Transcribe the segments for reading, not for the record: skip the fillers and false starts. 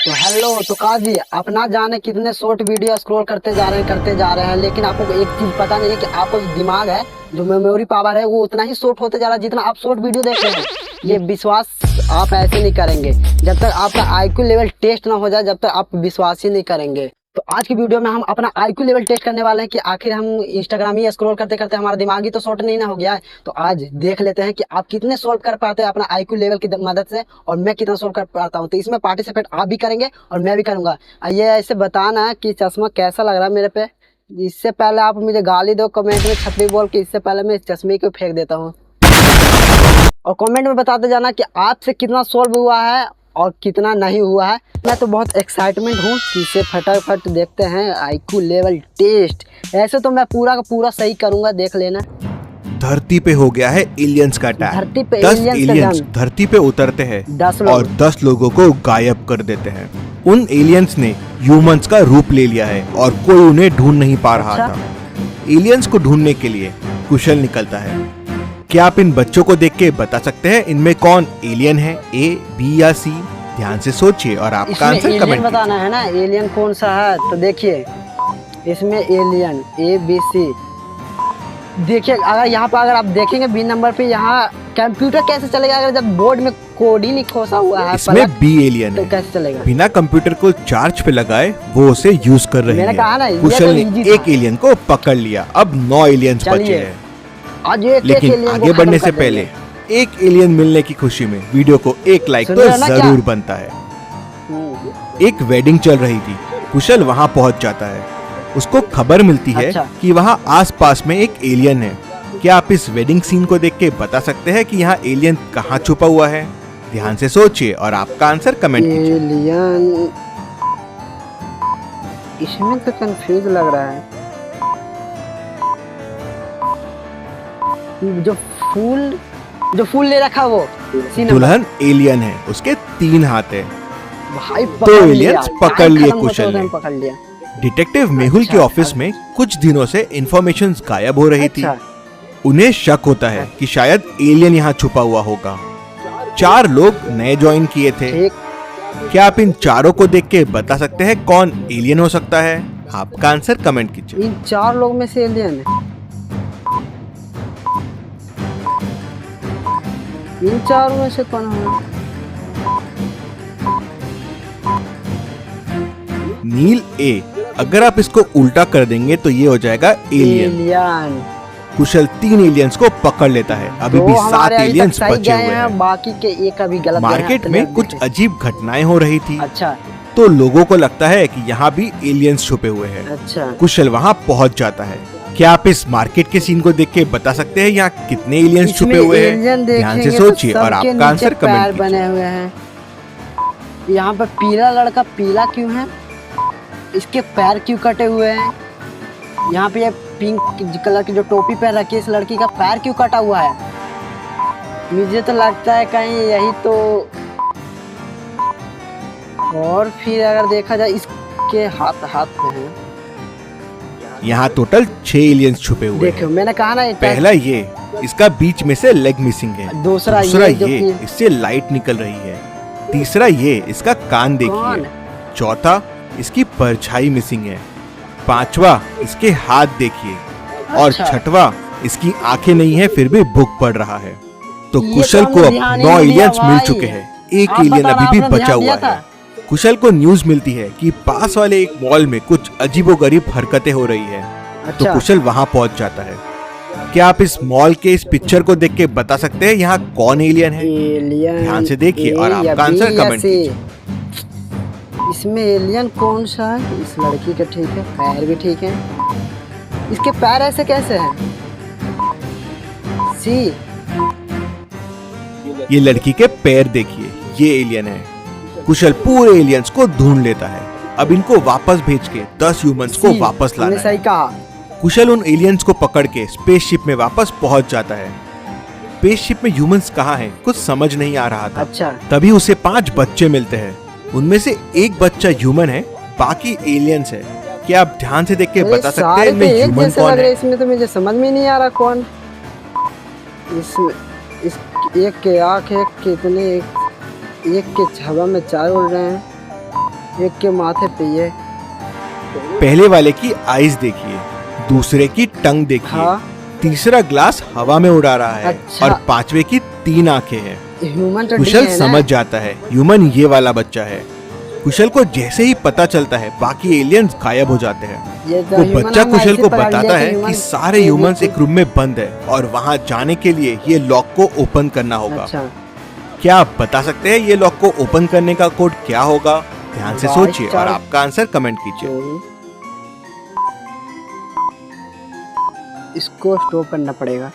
तो हेलो। तो काजी आप ना जाने कितने शॉर्ट वीडियो स्क्रॉल करते जा रहे हैं, लेकिन आपको एक चीज पता नहीं है कि आपको जो दिमाग है, जो मेमोरी पावर है, वो उतना ही शॉर्ट होते जा रहा है जितना आप शॉर्ट वीडियो देख रहे हैं। ये विश्वास आप ऐसे नहीं करेंगे जब तक आपका आईक्यू लेवल टेस्ट ना हो जाए, जब तक आप विश्वास ही नहीं करेंगे। तो आज की वीडियो में हम अपना आईक्यू लेवल टेस्ट करने वाले हैं कि आखिर हम इंस्टाग्राम ही स्क्रॉल करते करते हमारा दिमाग ही तो शॉर्ट नहीं ना हो गया है। तो आज देख लेते हैं कि आप कितने सॉल्व कर पाते हैं अपना आईक्यू लेवल की मदद से, और मैं कितना सॉल्व कर पाता हूँ। तो इसमें पार्टिसिपेट आप भी करेंगे और मैं भी करूंगा। ये ऐसे बताना कि चश्मा कैसा लग रहा है मेरे पे। इससे पहले आप मुझे गाली दो कमेंट में छपरी बोल के, इससे पहले मैं इस चश्मे को फेंक देता हूँ। और कमेंट में बताते जाना कि आपसे कितना सॉल्व हुआ है और कितना नहीं हुआ है। मैं तो बहुत एक्साइटमेंट हूँ कि इसे फटाफट देखते हैं आईक्यू लेवल टेस्ट। ऐसे तो मैं पूरा का पूरा सही करूंगा, देख लेना। धरती पे हो गया है एलियंस का अटैक। धरती पे 10 एलियंस एलियंस धरती पे उतरते हैं 10 लोग। और 10 लोगों को गायब कर देते हैं। उन एलियंस ने ह्यूमंस का रूप ले लिया है और कोई उन्हें ढूंढ नहीं पा रहा था। एलियंस को ढूंढने के लिए कुशल निकलता है। क्या आप इन बच्चों को देख के बता सकते हैं इनमें कौन एलियन है, ए, बी या सी? ध्यान से सोचिए और आपका आंसर कमेंट बताना है ना, एलियन कौन सा है। तो देखिए इसमें एलियन ए बी सी। देखिए अगर यहाँ पर अगर आप देखेंगे बी नंबर पे, यहाँ कंप्यूटर कैसे चलेगा अगर जब बोर्ड में कोड ही नहीं खोसा हुआ है। इसमें बी एलियन तो कैसे चलेगा? बिना कंप्यूटर को चार्ज पे लगाए वो उसे यूज कर रही मैंने कहा ना, है। ये कुशल तो ने इजी एक था। एलियन को पकड़ लिया। अब 9 एलियंस बचे हैं। आज एक लेकिन एलियन को आगे खत्म बढ़ने कर से देंगे। पहले एक एलियन मिलने की खुशी में वीडियो को एक लाइक सुन तो रहे हो ना क्या? जरूर बनता है। एक वेडिंग चल रही थी। कुशल वहां पहुंच जाता है। उसको खबर मिलती है अच्छा। कि वहां आसपास में एक एलियन है। क्या आप इस वेडिंग सीन को देख के बता सकते हैं कि यहाँ एलियन कहाँ छुपा हुआ है? ध्यान से सोचिए और आपका आंसर कमेंट कीजिए। एलियन इसमें तो कंफ्यूज लग रहा है। जो फूल ले रखा वो सी नंबर। दुल्हन एलियन है, उसके 3 हाथ है। भाई तो एलियंस पकड़ लिए कुशल ने। पकड़ लिया। डिटेक्टिव मेहुल के ऑफिस में कुछ दिनों से इंफॉर्मेशन गायब हो रही थी। अच्छा। उन्हें शक होता है कि शायद एलियन यहाँ छुपा हुआ होगा। 4 लोग नए ज्वाइन किए थे। ठीक। क्या आप इन चारों को देख के बता सकते हैं कौन एलियन हो सकता है? आपका आंसर कमेंट कीजिए। इन 4 लोग में से एलियन है। इन 4 में से कौन होगा? नील ए। अगर आप इसको उल्टा कर देंगे तो ये हो जाएगा एलियन। एलियन। कुशल 3 एलियंस को पकड़ लेता है। अभी भी 7 एलियंस बचे हुए हैं। बाकी के एक अभी गलत गए हैं। मार्केट में कुछ अजीब घटनाएं हो रही थी। अच्छा। तो लोगों को लगता है कि यहाँ भी एलियंस छुपे हुए हैं। अच्छा। कुशल वहाँ पहुँच जाता है। क्या आप इस मार्केट के सीन को देख के बता सकते हैं यहाँ कितने एलियंस छुपे हुए हैं? ध्यान से सोचिए और आपका आंसर कमेंट कीजिए। बने हुए हैं। यहाँ पर पीला लड़का पीला क्यों है? इसके पैर क्यों कटे हुए हैं? यहाँ पे ये पिंक कलर की जो टोपी पहन रखी है इस लड़की का पैर क्यों कटा हुआ है? मुझे तो लगता है कहीं यही तो। और फिर अगर देखा जाए इसके हाथ पे हैं। यहाँ टोटल 6 एलियंस छुपे हुए देखो मैंने कहा ना, पहला ये, इसका बीच में से लेग मिसिंग है। दूसरा ये इससे लाइट निकल रही है। तीसरा ये, इसका कान देखिए। चौथा, इसकी परछाई मिसिंग है। 5वां, इसके हाथ देखिए। और अच्छा। 6वां, इसकी आंखें नहीं है फिर भी भूख पड़ रहा है। तो ये कुशल तो को अब ध्यान 9 ही नहीं एलियंस दिया मिल भाई। चुके हैं। एक आप एलियन बताना, अभी भी आपने बचा ध्यान हुआ दिया है। था? कुशल को न्यूज मिलती है कि पास वाले एक मॉल में कुछ अजीबोगरीब हरकतें हो रही है। तो अच्छा। कुशल वहां पहुंच जाता है। क्या आप इस मॉल के इस पिक्चर को देख के बता सकते हैं यहाँ कौन एलियन है? एलियन ध्यान से देखिए और आपका आंसर कमेंट कीजिए। इसमें एलियन कौन सा है? इस लड़की का ठीक है, पैर भी ठीक है। इसके पैर ऐसे कैसे हैं? सी। ये लड़की के पैर देखिए, ये एलियन है। कुशल पूरे एलियंस को ढूंढ लेता है। अब इनको वापस भेज के 10 ह्यूमंस को वापस लाना है। सही कहा। कुशल उन एलियंस को पकड़ के स्पेसशिप में वापस पहुंच जाता है। स्पेसशिप में ह्यूमंस कहाँ हैं? कुछ समझ नहीं आ रहा था। अच्छा। तभी उसे 5 बच्चे मिलते हैं। उनमें से एक बच्चा ह्यूमन है, बाकी एलियंस है। क्या आप ध्यान से देख के बता सकते हैं इनमें ह्यूमन कौन है? इसमें तो मुझे समझ में नहीं आ रहा कौन। इसमें इस एक के आँख है, कितने एक के हवा में 4 उड़ रहे हैं। एक के माथे पे ये। पहले वाले की आईज देखिए, दूसरे की टंग देखिए, हाँ। तीसरा ग्लास हवा में उड़ा रहा है अच्छा। और पांचवे की 3 आंखें हैं। ह्यूमन तो कुशल डी है ना? समझ जाता है ह्यूमन ये वाला बच्चा है। कुशल को जैसे ही पता चलता है बाकी एलियंस गायब हो जाते हैं। ये तो वो ह्यूमन बच्चा हम कुशल ऐसे को पकड़ बताता लिया है ह्यूमन कि सारे ये ह्यूमंस भी- एक रूम में बंद है और वहां जाने के लिए ये लॉक को ओपन करना होगा। अच्छा। क्या आप बता सकते हैं ये लॉक को ओपन करने का कोड क्या होगा? ध्यान से बाईस सोचिए और चार- आपका आंसर कमेंट कीजिए। इसको स्टॉप करना पड़ेगा।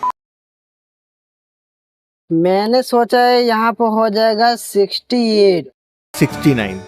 मैंने सोचा है यहाँ पर हो जाएगा 68। 69।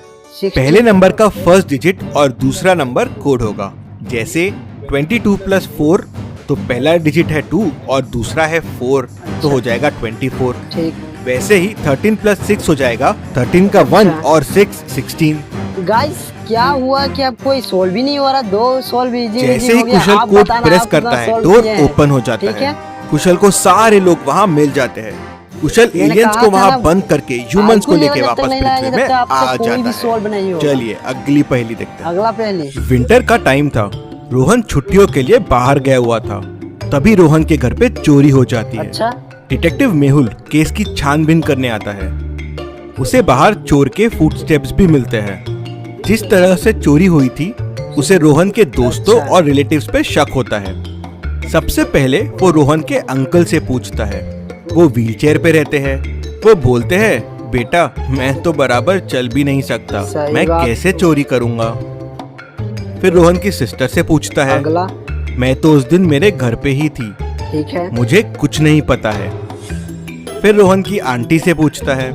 पहले नंबर का फर्स्ट डिजिट और दूसरा नंबर कोड होगा। जैसे 22 प्लस 4 तो पहला डिजिट है 2 और दूसरा है 4 तो हो जाएगा 24। ठीक। वैसे ही 13 प्लस 6 हो जाएगा 13 का 1 अच्छा। और 6 16। गाइस क्या हुआ कि अब कोई सोल्व भी नहीं हो रहा? 2 सोल्व इजी जैसे ही हो गया। कुशल आप कोड बताना प्रेस आप करता कितना है solve डोर किए हैं। ओपन हो जाता ठीक है। कुशल को सारे लोग वहाँ मिल जाते हैं। कुशल मैंने एलियंस कहा को था वहाँ ना, बंद करके ह्यूमंस को आजकल लेके जब तक वापस नहीं पृथ्वी लाएंगे में तब तक आपसे आ कोई भी solve नहीं जाता है। होगा। चलिए अगली पहेली देखते हैं। अगला पहले। विंटर का टाइम था। रोहन छुट्टियों के लिए बाहर गया हुआ था। तभी रोहन के घर पे चोरी हो जाती है। अच्छा। डिटेक्टिव मेहुल केस की छानबीन करने आता है। उसे बाहर चोर के फुटस्टेप्स भी मिलते हैं। जिस तरह से चोरी हुई थी उसे रोहन के दोस्तों अच्छा। और रिलेटिव्स पे शक होता है। सबसे पहले वो रोहन के अंकल से पूछता है। वो व्हीलचेयर पे रहते हैं। वो बोलते हैं, बेटा मैं तो बराबर चल भी नहीं सकता, सही मैं बात। कैसे चोरी करूंगा? फिर रोहन की सिस्टर से पूछता है, अगला। मैं तो उस दिन मेरे घर पे ही थी, ठीक है। मुझे कुछ नहीं पता है। फिर रोहन की आंटी से पूछता है,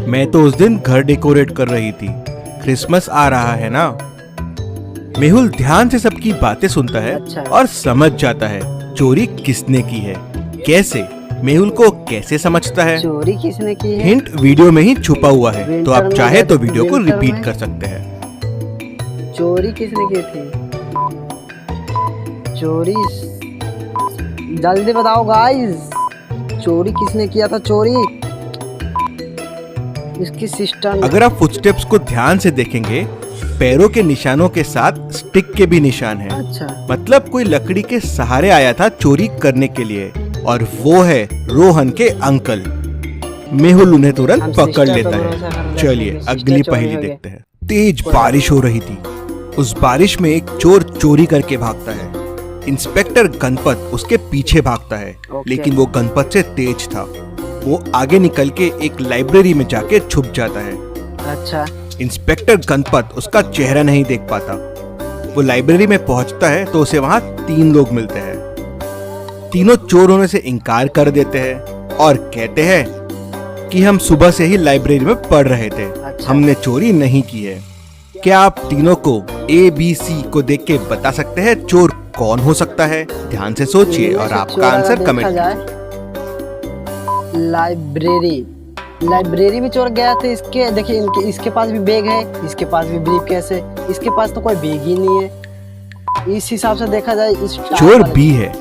मैं तो उस दिन घर डेकोरेट कर रही थी, क्रिसमस आ रहा है ना। मेहुल ध्यान से सबकी बातें सुनता है अच्छा। और समझ जाता है चोरी किसने की है। कैसे? मेहुल को कैसे समझता है? चोरी किसने की है? हिंट वीडियो में ही छुपा हुआ है, तो विंटर आप में चाहे तो जब- वीडियो को विंटर रिपीट में- कर सकते हैं। चोरी किसने की थी? चोरी जल्दी बताओ गाइस। चोरी किसने किया था? चोरी इसकी सिस्टर ने। अगर आप फुटस्टेप्स को ध्यान से देखेंगे पैरों के निशानों के साथ स्टिक के भी निशान हैं। अच्छा। मतलब कोई लकड़ी के सहारे आया था चोरी करने के लिए और वो है रोहन के अंकल। मेहुल उन्हें तुरंत हम पकड़ सिस्टर लेता पे भरोसा कर है। लेते चलिए हैं, अगली सिस्टर चोरी पहेली हो गई। देखते हैं। तेज बारिश हो रही थी। उस बारिश में एक चोर चोरी करके भागता है। इंस्पेक्टर गणपत उसके पीछे भागता है, ओके। लेकिन वो गणपत से तेज था। वो आगे निकल के एक लाइब्रेरी में जाके छुप जाता है। अच्छा। इंस्पेक्टर गणपत उसका चेहरा नहीं देख पाता। वो लाइब्रेरी में पहुंचता है तो उसे वहां 3 लोग मिलते हैं। तीनों चोर होने से इनकार कर देते हैं और कहते हैं कि हम सुबह से ही लाइब्रेरी में पढ़ रहे थे, अच्छा। हमने चोरी नहीं की है। क्या आप तीनों को ABC को देख के बता सकते हैं चोर कौन हो सकता है? ध्यान से सोचिए इनमें और से आपका चोर अगर आंसर देखा कमेंट जाए, लाइब्रेरी में चोर गया तो इसके देखिए इसके पास भी बैग है, इसके पास भी ब्रीफकेस है, इसके पास तो कोई बैग ही नहीं है। इस हिसाब से देखा जाए इस चोर B है।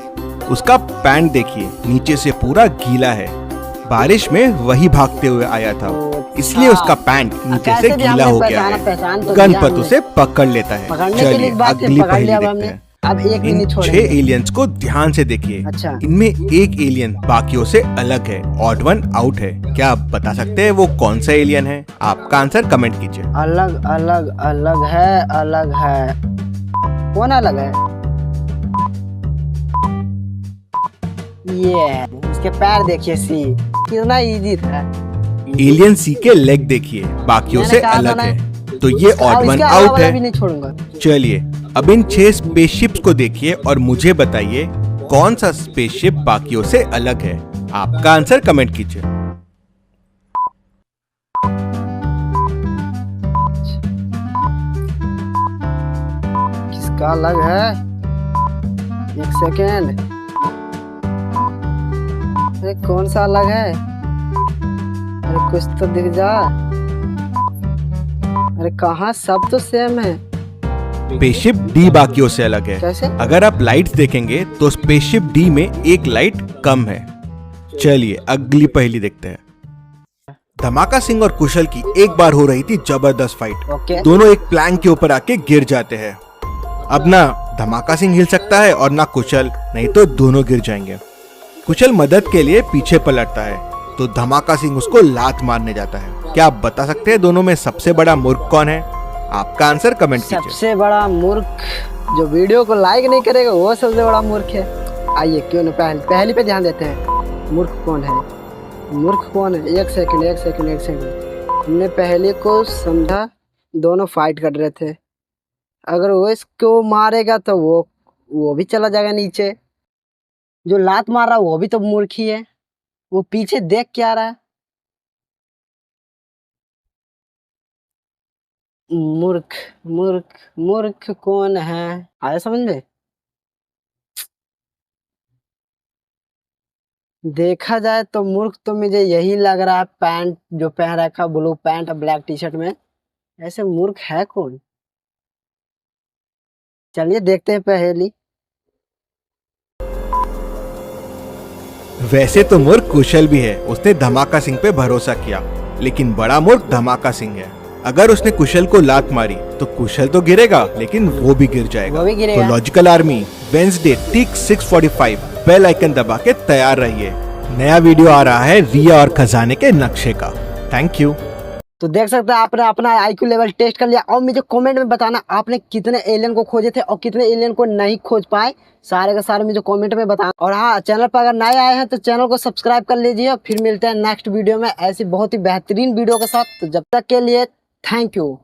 उसका पैंट देखिए नीचे से पूरा गीला है। बारिश में वही भागते हुए आया था, इसलिए उसका पैंट नीचे से गीला हो गया है। गणपत उसे पकड़ लेता है। पकड़ने के लिए चलिए बात थी, अगली पकड़ पहेली लिया अब देखते हमने। हैं। अब एक भी इन नहीं 6 छोड़ेंगे। एलियंस को ध्यान से देखिए। अच्छा। इनमें एक एलियन बाकियों से अलग है, ऑड वन आउट है। क्या आप बता सकते हैं वो कौन सा एलियन है? आपका आंसर कमेंट कीजिए। अलग अलग अलग है, अलग है। कौन अलग है? ये इसके पैर देखिए, सी कितना इजी था। एलियन सी के लेग देखिए, बाकियों मैंने से कहा था अलग ना, है, तो ये ऑड वन इसके आउट वाला है। भी नहीं छोड़ूंगा। चलिए अब इन 6 स्पेसशिप्स को देखिए और मुझे बताइए कौन सा स्पेसशिप बाकियों से अलग है। आपका आंसर कमेंट कीजिए। किसका अलग है? एक सेकेंड। अरे कौन सा अलग है? अरे कुछ तो दिख जा। अरे कहाँ, सब तो सेम है। स्पेसशिप डी बाकियों से अलग है। कैसे? अगर आप लाइट्स देखेंगे तो स्पेसशिप डी में एक लाइट कम है। चलिए अगली पहेली देखते हैं। धमाका सिंह और कुशल की एक बार हो रही थी जबरदस्त फाइट। ओके। दोनों एक प्लैंक के ऊपर आके गिर जाते हैं। अब ना धमाका सिंह हिल सकता है और ना कुशल, नहीं तो दोनों गिर जाएंगे। कुशल मदद के लिए पीछे पलटता है तो धमाका सिंह उसको लात मारने जाता है। क्या आप बता सकते हैं दोनों में सबसे बड़ा मूर्ख कौन है? आपका आंसर कमेंट कीजिए। सबसे बड़ा मूर्ख जो वीडियो को लाइक नहीं करेगा वो सबसे बड़ा मूर्ख है। आइए क्यों ना पहली पे ध्यान देते हैं। मूर्ख कौन है? मूर्ख कौन है? एक सेकंड। हमने पहले को समझा, दोनों फाइट कर रहे थे। अगर वो इसको मारेगा तो वो भी चला जाएगा नीचे। जो लात मार रहा है वो भी तो मूर्ख ही है। वो पीछे देख क्या रहा है? मूर्ख मूर्ख मूर्ख कौन है? आया समझ में? देखा जाए तो मूर्ख तो मुझे यही लग रहा है। पैंट जो पहन रखा, ब्लू पैंट और ब्लैक टी शर्ट में, ऐसे मूर्ख है कौन? चलिए देखते हैं पहेली। वैसे तो मूर्ख कुशल भी है, उसने धमाका सिंह पे भरोसा किया, लेकिन बड़ा मूर्ख धमाका सिंह है। अगर उसने कुशल को लात मारी तो कुशल तो गिरेगा, लेकिन वो भी गिर जाएगा। वो भी गिरेगा। तो लॉजिकल आर्मी वेंसडे ठीक 6:45 बेल आइकन दबा के तैयार रहिए। नया वीडियो आ रहा है रिया और खजाने के नक्शे का। Thank you. तो देख सकते हैं आपने अपना आईक्यू लेवल टेस्ट कर लिया। और मुझे कमेंट में बताना आपने कितने एलियन को खोजे थे और कितने एलियन को नहीं खोज पाए। सारे के सारे मुझे कमेंट में बताना। और हाँ, चैनल पर अगर नए आए हैं तो चैनल को सब्सक्राइब कर लीजिए। फिर मिलते हैं नेक्स्ट वीडियो में ऐसी बहुत ही बेहतरीन वीडियो के साथ। तो जब तक के लिए थैंक यू।